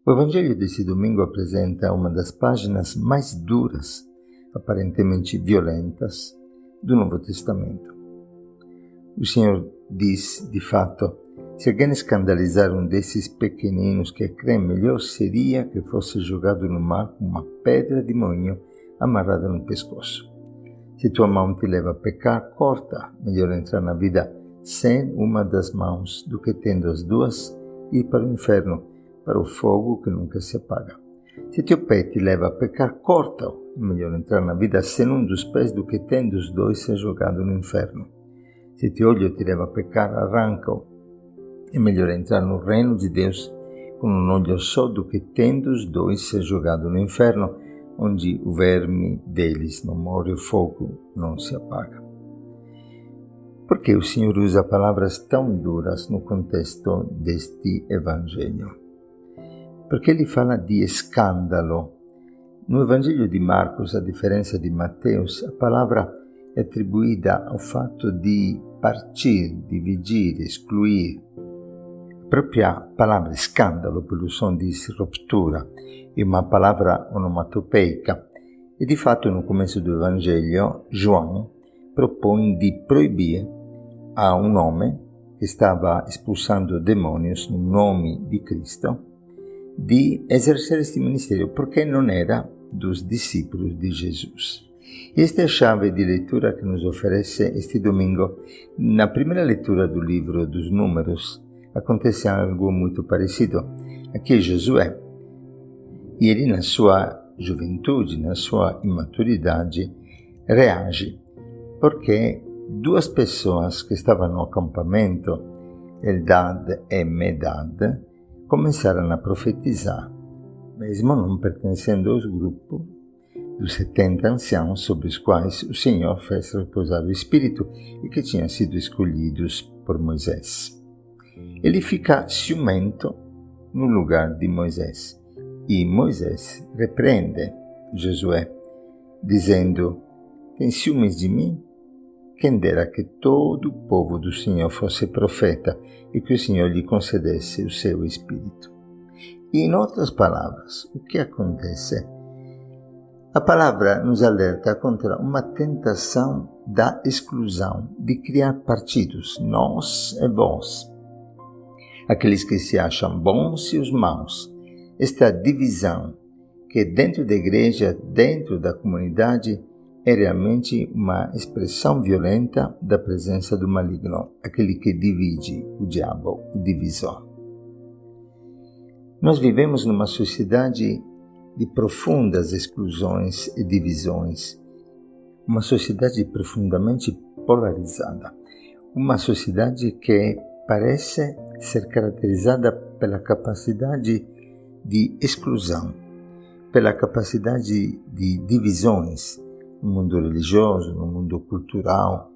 O Evangelho desse domingo apresenta uma das páginas mais duras, aparentemente violentas, do Novo Testamento. O Senhor diz, de fato, se alguém escandalizar um desses pequeninos que creem, melhor seria que fosse jogado no mar com uma pedra de moinho amarrada no pescoço. Se tua mão te leva a pecar, corta. Melhor entrar na vida sem uma das mãos do que tendo as duas ir para o inferno, para o fogo que nunca se apaga. Se teu pé te leva a pecar, corta-o. É melhor entrar na vida sem um dos pés do que tendo os dois ser jogado no inferno. Se teu olho te leva a pecar, arranca-o. É melhor entrar no reino de Deus com um olho só do que tendo os dois ser jogado no inferno, onde o verme deles não morre e o fogo não se apaga. Por que o Senhor usa palavras tão duras no contexto deste Evangelho? Porque ele fala de escândalo. No Evangelho de Marcos, a diferença de Mateus, a palavra é atribuída ao fato de partir, dividir, excluir. A própria palavra escândalo, pelo som diz ruptura, é uma palavra onomatopeica. E de fato, no começo do Evangelho, João propõe de proibir a um homem que estava expulsando demônios no nome de Cristo de exercer este ministério, porque não era dos discípulos de Jesus. E esta é a chave de leitura que nos oferece este domingo. Na primeira leitura do livro dos Números, acontece algo muito parecido. Aqui é Josué, e ele na sua juventude, na sua imaturidade, reage, porque duas pessoas que estavam no acampamento, Eldad e Medad, começaram a profetizar, mesmo não pertencendo aos grupos dos 70 anciãos sobre os quais o Senhor fez repousar o Espírito e que tinham sido escolhidos por Moisés. Ele fica ciumento no lugar de Moisés, e Moisés repreende Josué, dizendo: tem ciúmes de mim? Quem dera que todo o povo do Senhor fosse profeta e que o Senhor lhe concedesse o seu Espírito. E, em outras palavras, o que acontece? A palavra nos alerta contra uma tentação da exclusão, de criar partidos, nós e vós. Aqueles que se acham bons e os maus. Esta divisão, que dentro da igreja, dentro da comunidade, é realmente uma expressão violenta da presença do maligno, aquele que divide, o diabo, o divisor. Nós vivemos numa sociedade de profundas exclusões e divisões, uma sociedade profundamente polarizada, uma sociedade que parece ser caracterizada pela capacidade de exclusão, pela capacidade de divisões, no mundo religioso, no mundo cultural,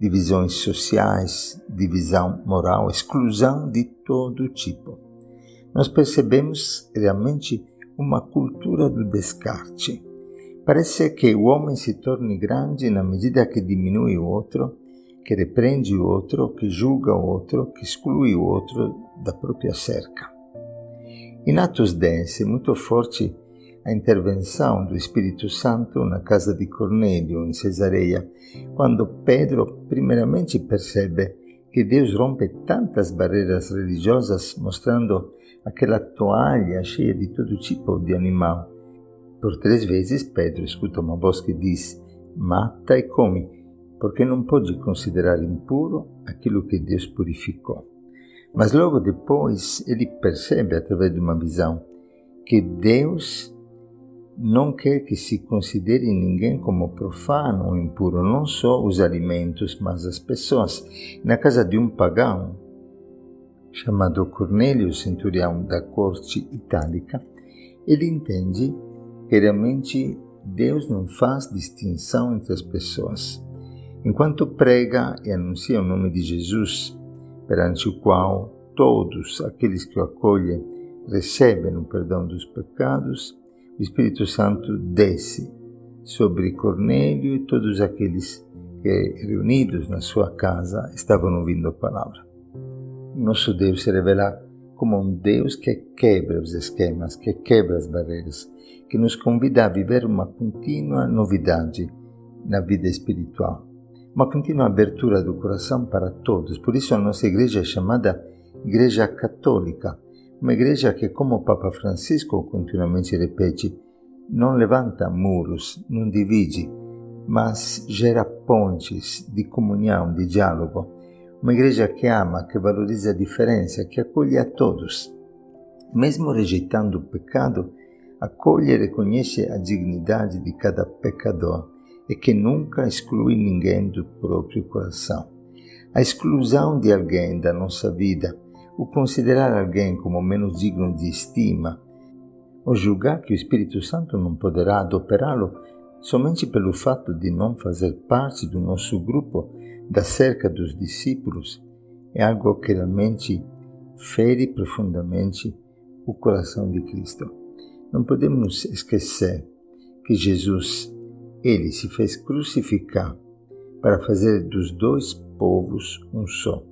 divisões sociais, divisão moral, exclusão de todo tipo. Nós percebemos realmente uma cultura do descarte. Parece que o homem se torne grande na medida que diminui o outro, que repreende o outro, que julga o outro, que exclui o outro da própria cerca. Em Atos 10 é muito forte a intervenção do Espírito Santo na casa de Cornélio, em Cesareia, quando Pedro primeiramente percebe que Deus rompe tantas barreiras religiosas, mostrando aquela toalha cheia de todo tipo de animal. Por 3 vezes Pedro escuta uma voz que diz: mata e come, porque não pode considerar impuro aquilo que Deus purificou. Mas logo depois ele percebe, através de uma visão, que Deus não quer que se considere ninguém como profano ou impuro, não só os alimentos, mas as pessoas. Na casa de um pagão, chamado Cornélio, centurião da corte itálica, ele entende que realmente Deus não faz distinção entre as pessoas. Enquanto prega e anuncia o nome de Jesus, perante o qual todos aqueles que o acolhem recebem o perdão dos pecados, o Espírito Santo desce sobre Cornélio e todos aqueles que, reunidos na sua casa, estavam ouvindo a palavra. Nosso Deus se revela como um Deus que quebra os esquemas, que quebra as barreiras, que nos convida a viver uma contínua novidade na vida espiritual, uma contínua abertura do coração para todos. Por isso a nossa igreja é chamada Igreja Católica, uma igreja que, como o Papa Francisco continuamente repete, não levanta muros, não divide, mas gera pontes de comunhão, de diálogo. Uma igreja que ama, que valoriza a diferença, que acolhe a todos. Mesmo rejeitando o pecado, acolhe e reconhece a dignidade de cada pecador e que nunca exclui ninguém do próprio coração. A exclusão de alguém da nossa vida, o considerar alguém como menos digno de estima, ou julgar que o Espírito Santo não poderá adoperá-lo somente pelo fato de não fazer parte do nosso grupo da cerca dos discípulos, é algo que realmente fere profundamente o coração de Cristo. Não podemos esquecer que Jesus, ele se fez crucificar para fazer dos dois povos um só,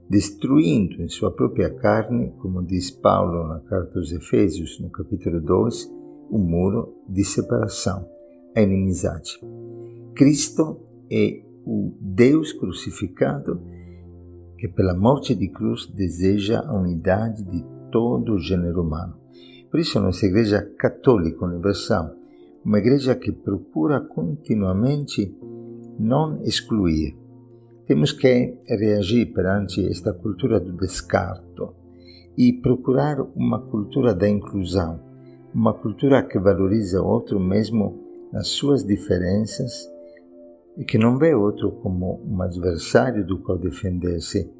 destruindo em sua própria carne, como diz Paulo na carta aos Efésios, no capítulo 2, o muro de separação, a inimizade. Cristo é o Deus crucificado que pela morte de cruz deseja a unidade de todo o gênero humano. Por isso a nossa Igreja Católica Universal, uma igreja que procura continuamente não excluir. Temos que reagir perante esta cultura do descarto e procurar uma cultura da inclusão, uma cultura que valoriza o outro mesmo nas suas diferenças e que não vê outro como um adversário do qual defender-se,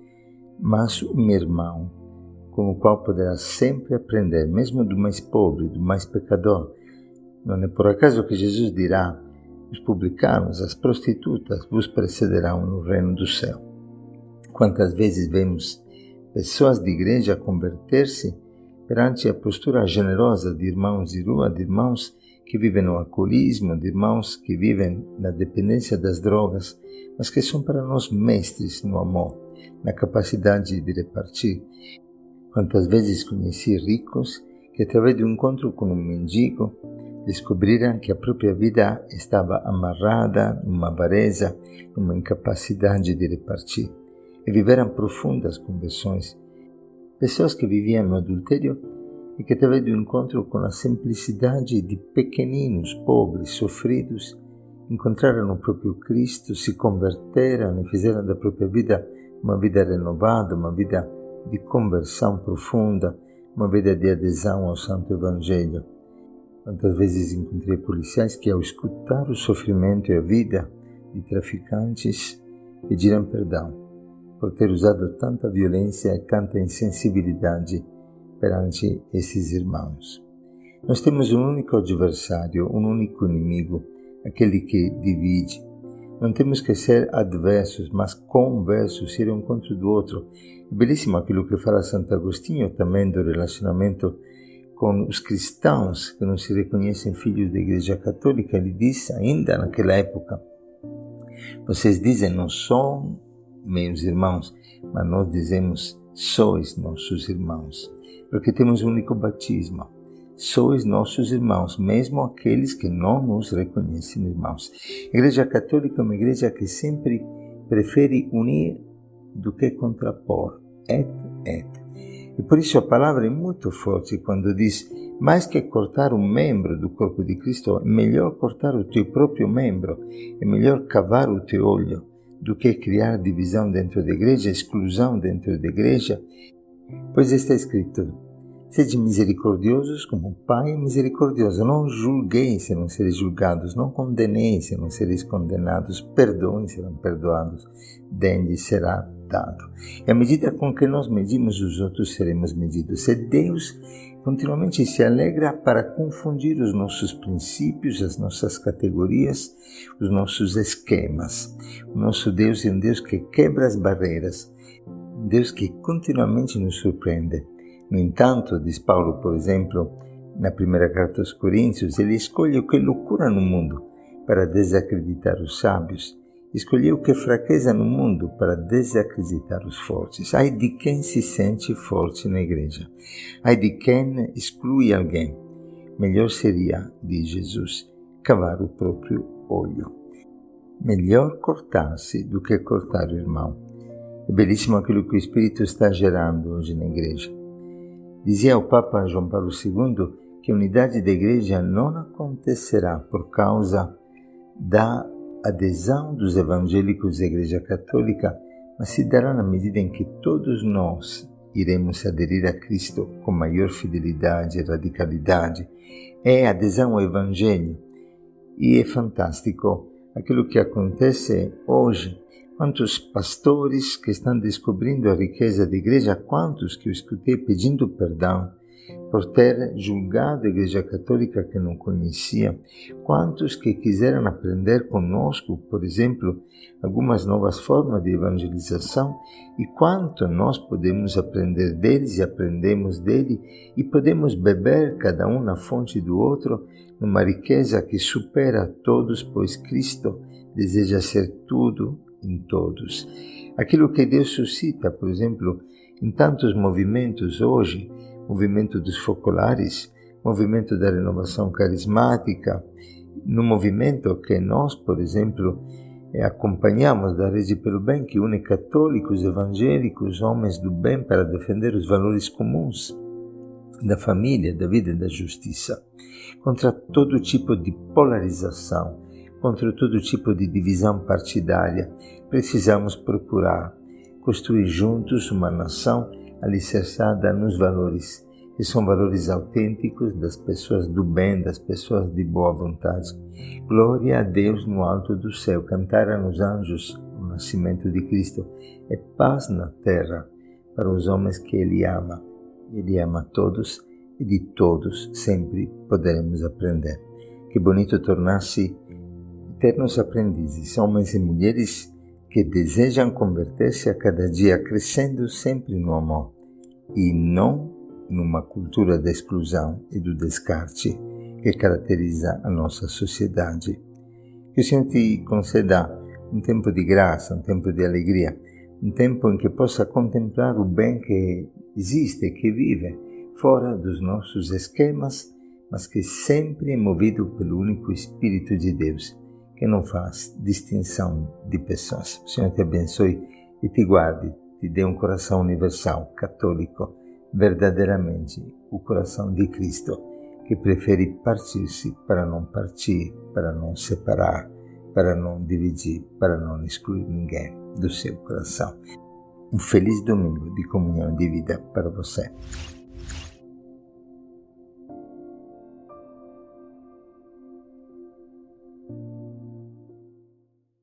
mas um irmão com o qual poderá sempre aprender, mesmo do mais pobre, do mais pecador. Não é por acaso que Jesus dirá: os publicanos, as prostitutas vos precederão no reino do céu. Quantas vezes vemos pessoas de igreja converter-se perante a postura generosa de irmãos de rua, de irmãos que vivem no alcoolismo, de irmãos que vivem na dependência das drogas, mas que são para nós mestres no amor, na capacidade de repartir. Quantas vezes conheci ricos que, através de um encontro com um mendigo, descobriram que a própria vida estava amarrada numa avareza, numa incapacidade de repartir, e viveram profundas conversões. Pessoas que viviam no adultério e que, através do encontro com a simplicidade de pequeninos, pobres, sofridos, encontraram o próprio Cristo, se converteram e fizeram da própria vida uma vida renovada, uma vida de conversão profunda, uma vida de adesão ao Santo Evangelho. Quantas vezes encontrei policiais que, ao escutar o sofrimento e a vida de traficantes, pediram perdão por ter usado tanta violência e tanta insensibilidade perante esses irmãos. Nós temos um único adversário, um único inimigo, aquele que divide. Não temos que ser adversos, mas conversos, ir ao encontro do outro. É belíssimo aquilo que fala Santo Agostinho também do relacionamento com os cristãos que não se reconhecem filhos da Igreja Católica. Ele diz, ainda naquela época: vocês dizem, não são meus irmãos, mas nós dizemos, sois nossos irmãos, porque temos um único batismo. Sois nossos irmãos, mesmo aqueles que não nos reconhecem irmãos. A Igreja Católica é uma igreja que sempre prefere unir do que contrapor, et. E por isso a palavra é muito forte quando diz: mais que cortar um membro do corpo de Cristo, é melhor cortar o teu próprio membro, é melhor cavar o teu olho, do que criar divisão dentro da igreja, exclusão dentro da igreja. Pois está escrito: sede misericordiosos como o Pai é misericordioso. Não julgueis se não sereis julgados, não condeneis se não sereis condenados, perdoem se serão perdoados, dende será dado. E à medida com que nós medimos os outros, seremos medidos. E Deus continuamente se alegra para confundir os nossos princípios, as nossas categorias, os nossos esquemas. O nosso Deus é um Deus que quebra as barreiras, um Deus que continuamente nos surpreende. No entanto, diz Paulo, por exemplo, na primeira carta aos Coríntios, ele escolhe o que é loucura no mundo para desacreditar os sábios, escolheu que fraqueza no mundo para desacreditar os fortes. Ai de quem se sente forte na igreja. Ai de quem exclui alguém. Melhor seria, diz Jesus, cavar o próprio olho. Melhor cortar-se do que cortar o irmão. É belíssimo aquilo que o Espírito está gerando hoje na igreja. Dizia o Papa João Paulo II que a unidade da igreja não acontecerá por causa da adesão dos evangélicos da Igreja Católica, mas se dará na medida em que todos nós iremos aderir a Cristo com maior fidelidade e radicalidade. É adesão ao Evangelho. E é fantástico aquilo que acontece hoje. Quantos pastores que estão descobrindo a riqueza da igreja, quantos que eu escutei pedindo perdão por ter julgado a Igreja Católica que não conhecia, quantos que quiseram aprender conosco, por exemplo, algumas novas formas de evangelização, e quanto nós podemos aprender deles e aprendemos dele, e podemos beber cada um na fonte do outro, numa riqueza que supera a todos, pois Cristo deseja ser tudo em todos. Aquilo que Deus suscita, por exemplo, em tantos movimentos hoje, movimento dos focolares, movimento da renovação carismática, no movimento que nós, por exemplo, acompanhamos da Rede pelo Bem, que une católicos, evangélicos, homens do bem para defender os valores comuns da família, da vida e da justiça, contra todo tipo de polarização, contra todo tipo de divisão partidária. Precisamos procurar construir juntos uma nação alicerçada nos valores, que são valores autênticos das pessoas do bem, das pessoas de boa vontade. Glória a Deus no alto do céu, cantaram os anjos o nascimento de Cristo. É paz na terra para os homens que Ele ama. Ele ama todos e de todos sempre poderemos aprender. Que bonito tornar-se eternos aprendizes, homens e mulheres que desejam converter-se a cada dia, crescendo sempre no amor e não numa cultura da exclusão e do descarte que caracteriza a nossa sociedade. Que o Senhor te conceda um tempo de graça, um tempo de alegria, um tempo em que possa contemplar o bem que existe, que vive fora dos nossos esquemas, mas que sempre é movido pelo único Espírito de Deus, que não faz distinção de pessoas. O Senhor te abençoe e te guarde, te dê um coração universal, católico, verdadeiramente o coração de Cristo, que prefere partir-se para não partir, para não separar, para não dividir, para não excluir ninguém do seu coração. Um feliz domingo de comunhão de vida para você.